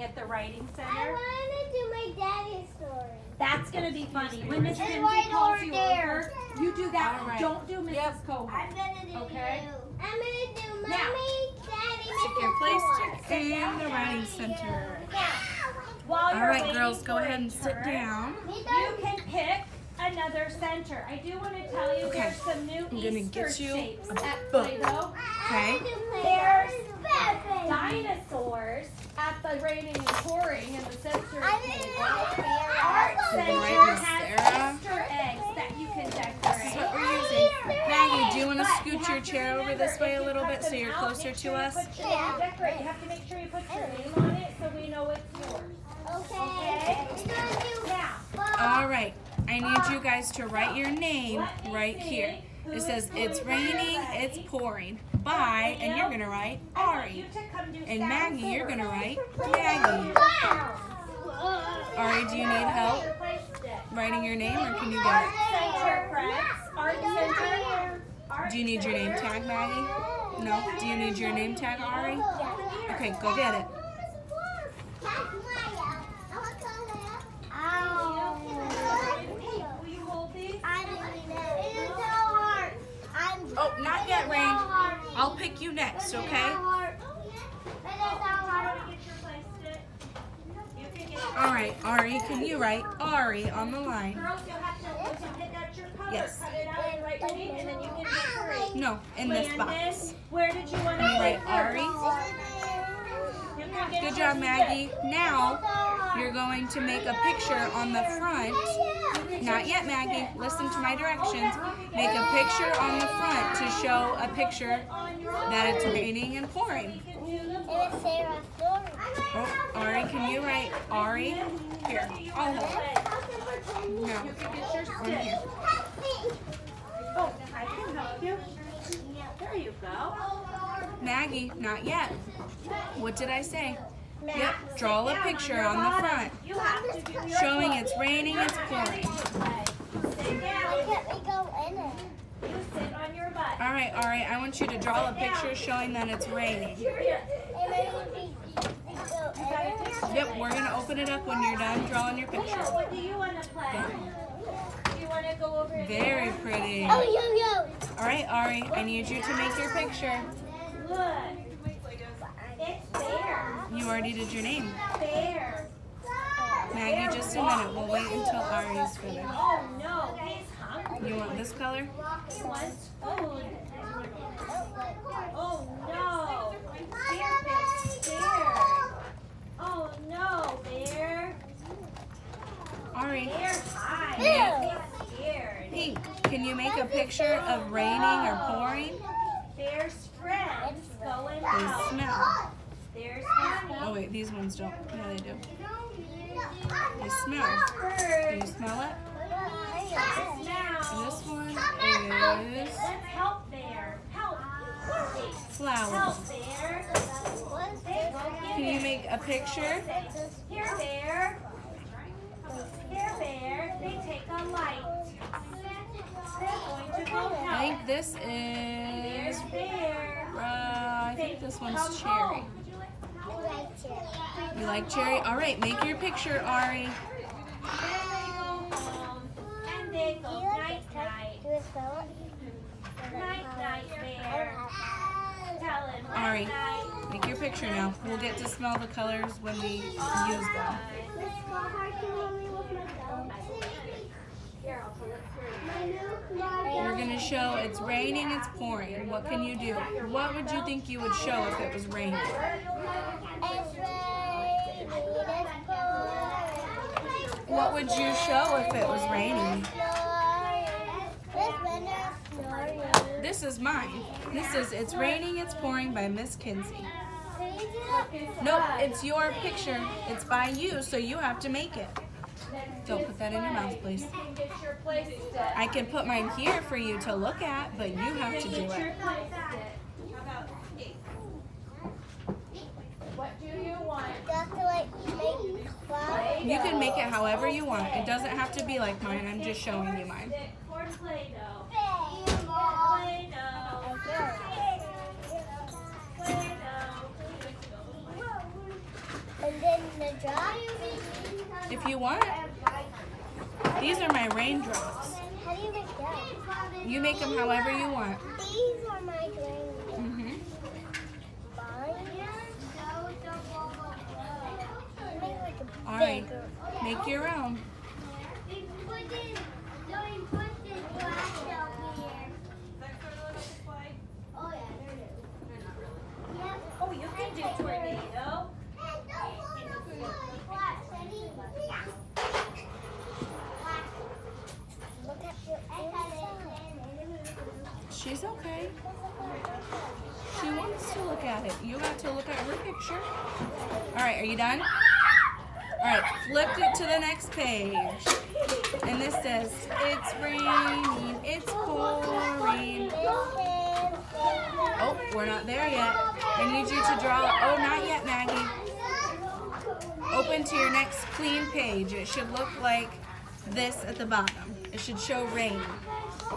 at the writing I center. want to do my daddy's story. That's going to be funny. When Miss It's Kinsey right calls over you there. over, you do that. All right. Don't do Mrs. Cohen. I'm gonna do Okay. you. I'm gonna do Now, mommy, daddy, Pick your place in the writing center. While All you're right, waiting girls, go for ahead a and sit turn, down. You can pick another center. I do want to tell you Okay. there's some new I'm gonna Easter get you shapes a at book. Play-Doh. Okay. There's dinosaurs at the Raining and Pouring in the sensory table. Art Center Right, Miss has Sarah. Easter eggs that you can This is what decorate. we're using. Maggie, do you want to But you scoot have your to chair over remember, this way if a you little cut bit so them you're out, closer make to sure you us? put your name- decorate. You have to make sure you put your name on it so we know it's yours. Okay. Now, All right. I need you guys to write your name let me right see here. who It is says, going it's to be raining, ready. it's pouring. Bye, and you're going to write I want you Ari. to come do And sound Maggie, you're first. going to write Maggie. Ari, do you need help writing your name, or can you get it? Center, friends. Art Center. Do you need your name tag, Maggie? No? Do you need your name tag, Ari? Okay, go get it. Will you hold these? Oh, not yet, Rain. I'll pick you next, okay? All right, Ari, can you write Ari on the line? Girls, you'll have to pick out your color, Yes. cut it out and write your name, and then you can decorate. No, in this box. Landon, where did you want to You write first? Ari. You can get Good your job, Maggie. Now, you're going to make a picture on the front. Not yet, Maggie. Listen to my directions. Make a picture on the front to show a picture that it's raining and pouring. Oh, Ari, can you write Ari? Here, I'll help. No, You can get your on stick. here. Oh, I can help you. There you go. Maggie, not yet. What did I say? Yep, draw a picture on the front, You have to do your showing it's raining, it's pouring. Sit down. You sit on your butt. All right, I want you to draw a picture showing that it's raining. Yep, we're gonna open it up when you're done drawing your picture. What do you want to play? Do you want to go over and Very pretty. Oh, yo. All right, Ari, I need you to make your picture. Good. It's fair. You already did your name. Fair. Maggie, just a minute. We'll wait until Ari's finished. Oh no, he's hungry. You want this color? He wants food. Oh no. Bear. Oh no, Bear. Ari, Bear's high. He's scared. Pink, can you make a picture of raining or pouring? There's friends going They out. smell. There's honey. Oh wait, these ones don't. Yeah, they do. They smell. Do you smell it? And Now, this one is let's help Bear. Help. flower. Help Bear. Hey, go get Can you it. make a picture? Here, Bear. Here, Bear. They take a light. They're going to go I help. think this There's is, Bear. I think this one's Come cherry. home. You like cherry? All right, make your picture, Ari. Then they go home. And they go night-night. Night-night, Bear. Tell him Ari, night-night. make your picture now. We'll get to smell the colors when we use them. Here, I'll pull it through. We're gonna show it's raining, it's pouring. What can you do? What would you think you would show if it was raining? What would you show if it was raining? This is mine. This is It's Raining, It's Pouring by Miss Kinsey. Nope, it's your picture. It's by you, so you have to make it. Don't put that in your mouth, please. You can get your place stick. I can put mine here for you to look at, but you have to do Get your it. place stick. How about 8? What do you want? You can make it however you want. It doesn't have to be like mine. I'm just showing you mine. Stick or Play-Doh. Play-Doh. Play-Doh. And then in the jar? If you want. These are my raindrops. How do you make that? You make them however you want. These are my raindrops. Mm-hmm. All right, make your own. Oh, you can do tornado. Look at your She's okay. She wants to look at it. You got to look at her picture. All right, are you done? All right, flip it to the next page. And this says, it's raining, it's pouring. Oh, we're not there yet. I need you to draw, oh, not yet, Maggie. Open to your next clean page. It should look like this at the bottom. It should show rain.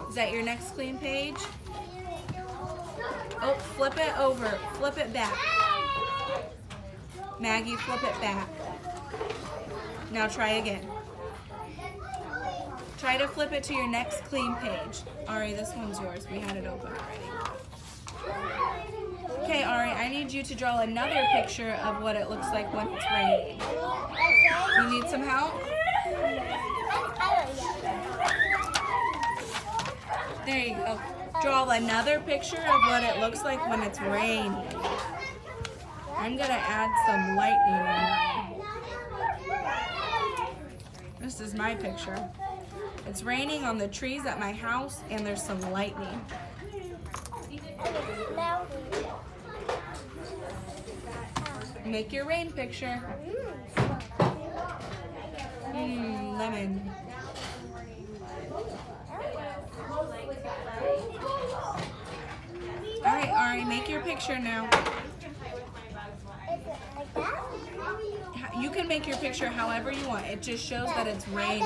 Is that your next clean page? Oh, flip it over. Flip it back. Maggie, flip it back. Now try again. Try to flip it to your next clean page. Ari, this one's yours. We had it open already. Okay, Ari, I need you to draw another picture of what it looks like when it's raining. You need some help? There you go. Draw another picture of what it looks like when it's raining. I'm going to add some lightning in there. This is my picture. It's raining on the trees at my house and there's some lightning. Make your rain picture. Lemon. All right, Ari, make your picture now. You can make your picture however you want. It just shows that it's raining.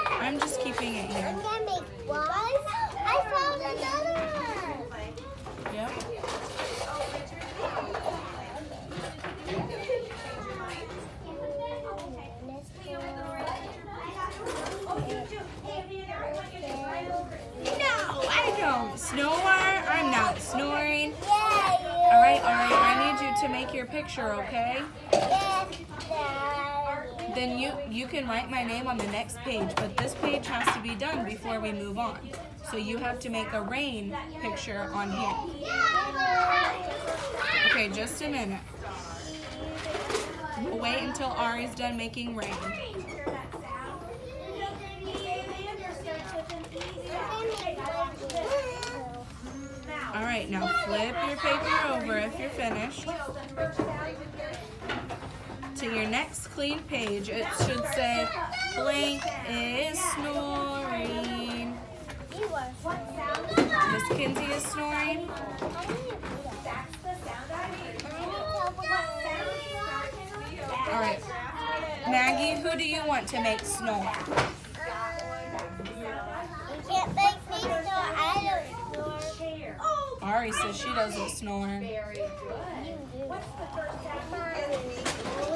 I'm just keeping it here. I'm gonna make one. I found another one. Yep. No, I don't snore. I'm not snoring. All right, I need you to make your picture, okay? Then you can write my name on the next page, but this page has to be done before we move on. So you have to make a rain picture on here. Okay, just a minute. We'll wait until Ari's done making rain. All right, now flip your paper over if you're finished. To your next clean page, it should say, blank is snoring. Miss Kinsey is snoring. All right. Maggie, who do you want to make snore? You can't make me snore. I don't snore. Ari says she doesn't snore.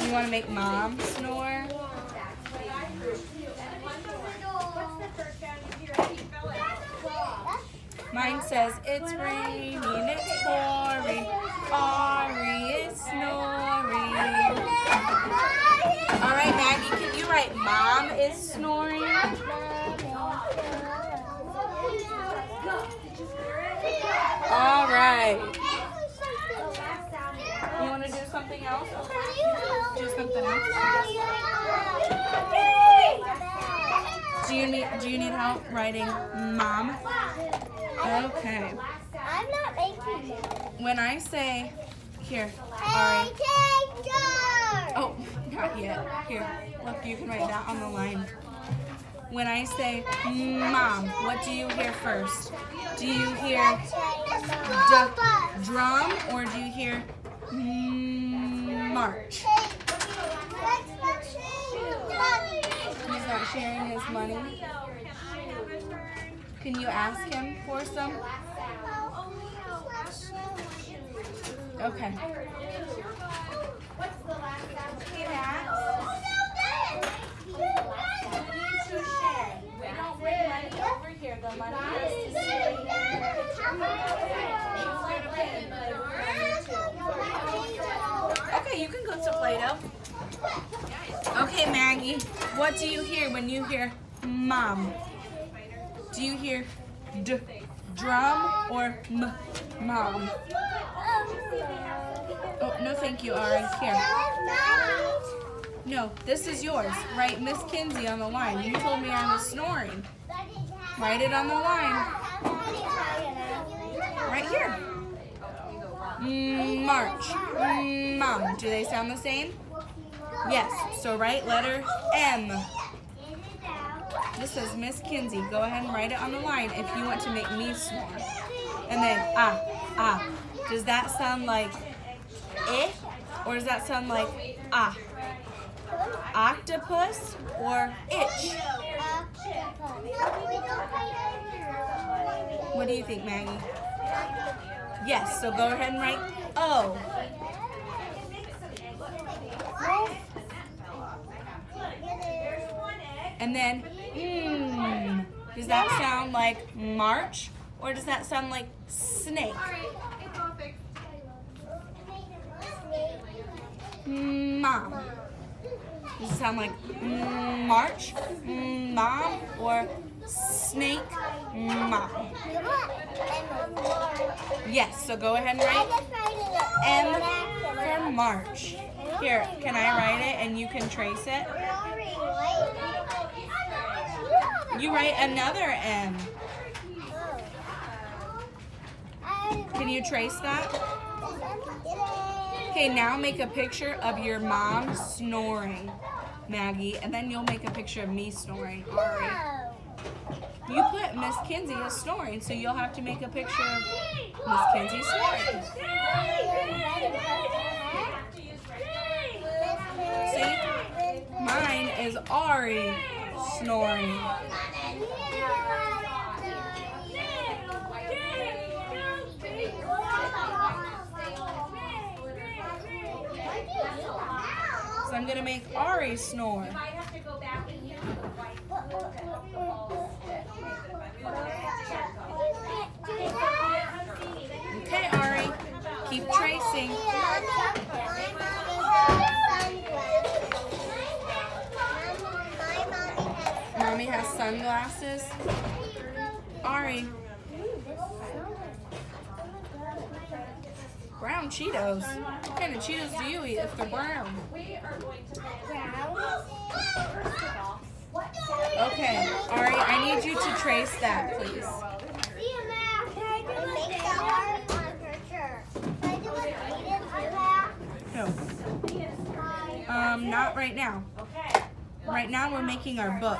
You want to make Mom snore? Mine says, it's raining, it's pouring, Ari is snoring. All right, Maggie, can you write Mom is snoring? All right. You want to do something else? Do something else? Do you need help writing Mom? Okay. I'm not making it. When I say, here, Ari. Oh, not yet. Here, look, you can write that on the line. When I say Mom, what do you hear first? Do you hear drum or do you hear march? He's not sharing his money. Can you ask him for some? Okay. Maggie, what do you hear when you hear mom? Do you hear drum or mom? Oh, no thank you, Ari. Here. No, this is yours. Write Miss Kinsey on the line. You told me I was snoring. Write it on the line. Right here. March. Mom. Do they sound the same? Yes. So write letter M. This says Miss Kinsey. Go ahead and write it on the line if you want to make me snore. And then ah. Does that sound like eh? Or does that sound like ah? Octopus or itch? What do you think, Maggie? Yes, so go ahead and write O. And then does that sound like March or does that sound like snake? Mom. Does it sound like March, mom, or snake, mom? Yes, so go ahead and write M for March. Here, can I write it and you can trace it? You write another M. Can you trace that? Okay, now make a picture of your mom snoring, Maggie, and then you'll make a picture of me snoring, Ari. You put Miss Kinsey as snoring, so you'll have to make a picture of Miss Kinsey snoring. See? Mine is Ari snoring. So I'm gonna make Ari snore. Okay, Ari, keep tracing. Mommy has sunglasses. Ari. Brown Cheetos. What kind of Cheetos do you eat if they're brown? Okay, Ari, I need you to trace that, please. No. Not right now. Right now we're making our book.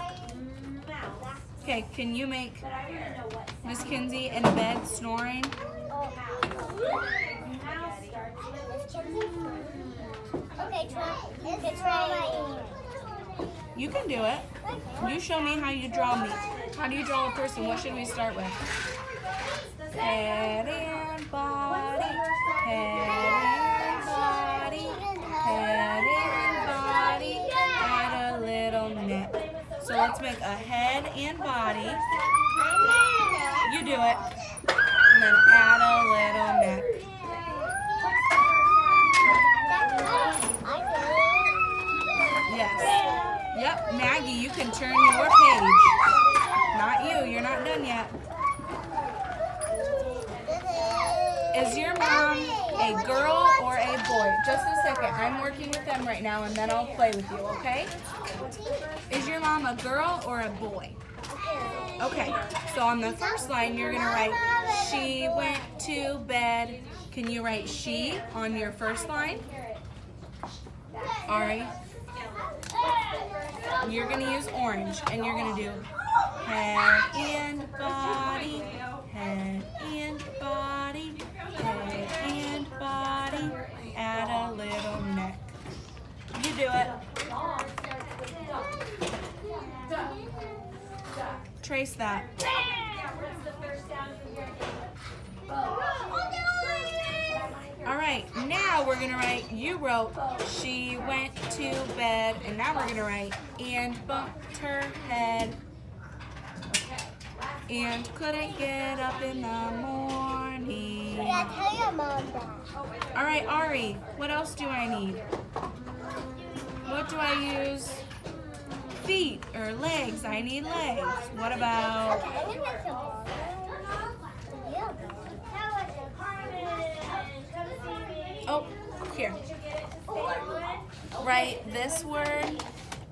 Okay, can you make Miss Kinsey in bed snoring? Okay, try. You can do it. You show me how you draw me. How do you draw a person? What should we start with? Head and body, head and body, head and body, add a little neck. So let's make a head and body. You do it. And then add a little neck. Yes. Yep, Maggie, you can turn your page. Not you, you're not done yet. Is your mom a girl or a boy? Just a second, I'm working with them right now and then I'll play with you, okay? Is your mom a girl or a boy? Okay, so on the first line you're gonna write, she went to bed. Can you write she on your first line? Ari? You're going to use orange, and you're going to do head and body, head and body, head and body, add a little neck. You do it. Trace that. All right, now we're gonna write, you wrote, she went to bed, and now we're gonna write, and bumped her head, and couldn't get up in the morning. Yeah, tell your mom that. All right, Ari, what else do I need? What do I use feet or legs. I need legs. What about, Okay, I'm gonna make some. Yeah. oh, here. Write this word,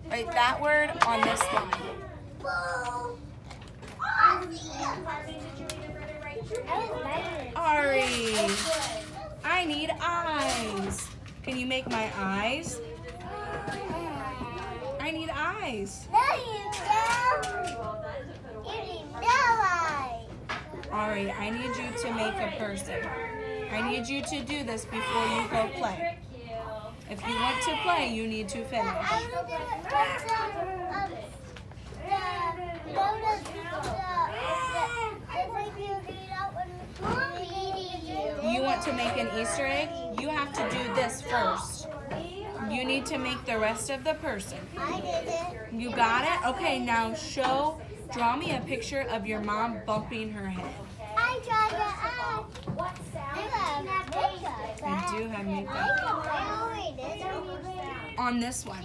write that word on this line. Ari, I need eyes. Can you make my eyes? I need eyes. No, you don't. You need no eye. Ari, I need you to make a person. I need you to do this before you go play. If you want to play, you need to finish. I'm gonna do it You want to make an Easter egg? You have to do this first. You need to make the rest of the person. I did it. You got it? Okay, now draw me a picture of your mom bumping her head. I tried to add. I do have makeup. On this one.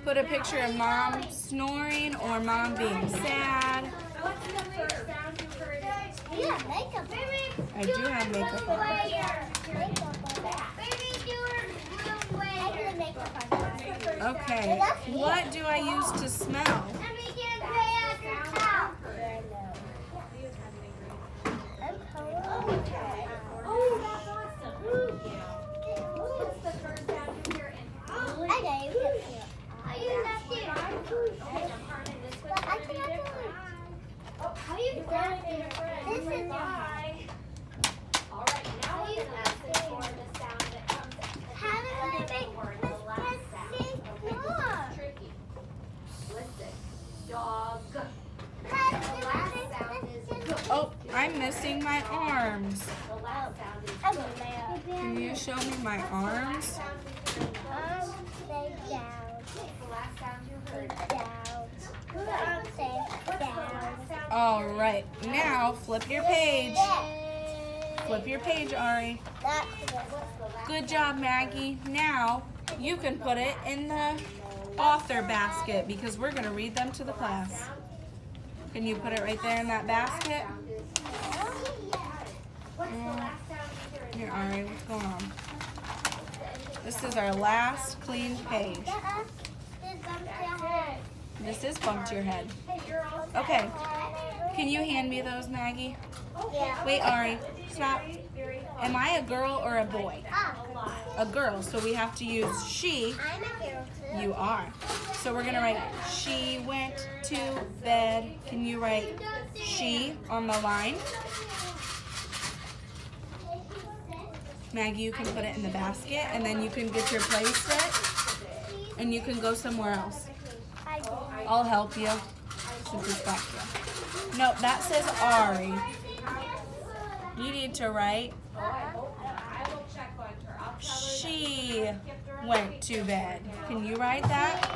Put a picture of mom snoring or mom being sad. Yeah, makeup. I do have makeup on. Okay, what do I use to smell? Oh, I'm missing my arms. Can you show me my arms? All right, now flip your page. Flip your page, Ari. Good job, Maggie. Now you can put it in the author basket because we're going to read them to the class. Can you put it right there in that basket? Here, Ari, what's going on? This is our last clean page. This is bumped your head. Okay. Can you hand me those, Maggie? Yeah. Wait, Ari, stop. Am I a girl or a boy? A girl, so we have to use she. I'm a girl too. You are. So we're going to write, she went to bed. Can you write she on the line? Maggie, you can put it in the basket, and then you can get your play set, and you can go somewhere else. I'll help you. Since it's back here. No, that says Ari. You need to write, she went to bed. Can you write that?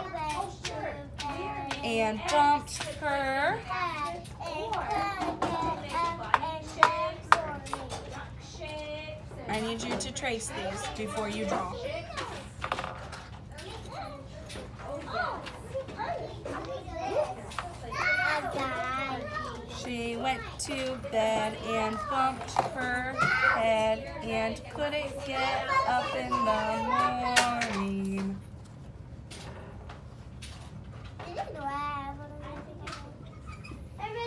And bumped her. I need you to trace these before you draw. She went to bed and bumped her head and couldn't get up in the morning.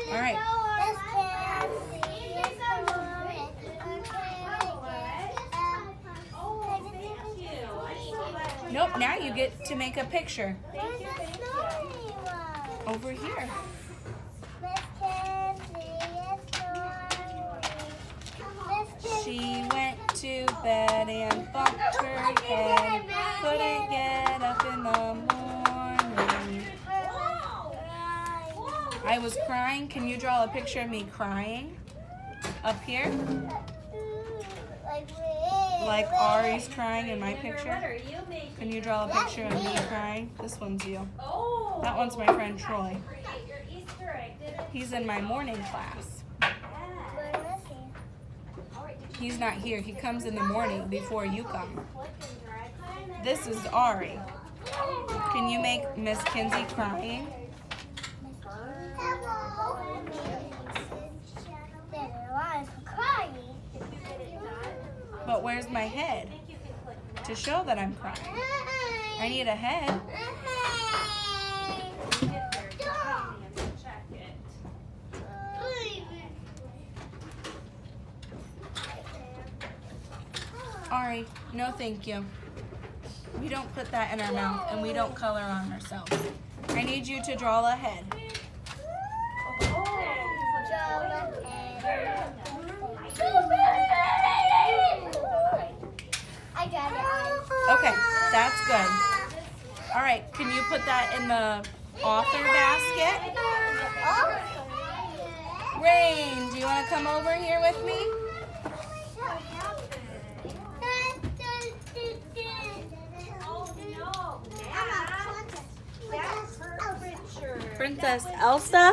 All right. Nope, now you get to make a picture. Over here. She went to bed and bumped her head, couldn't get up in the morning. I was crying. Can you draw a picture of me crying? Up here? Like Ari's crying in my picture? Can you draw a picture of me crying? This one's you. That one's my friend Troy. He's in my morning class. He's not here. He comes in the morning before you come. This is Ari. Can you make Miss Kinsey crying? But where's my head? To show that I'm crying. I need a head. Ari, no thank you. We don't put that in our mouth and we don't color on ourselves. I need you to draw a head. I got it. Okay, that's good. All right, can you put that in the author basket? Rain, do you want to come over here with me? Princess Elsa?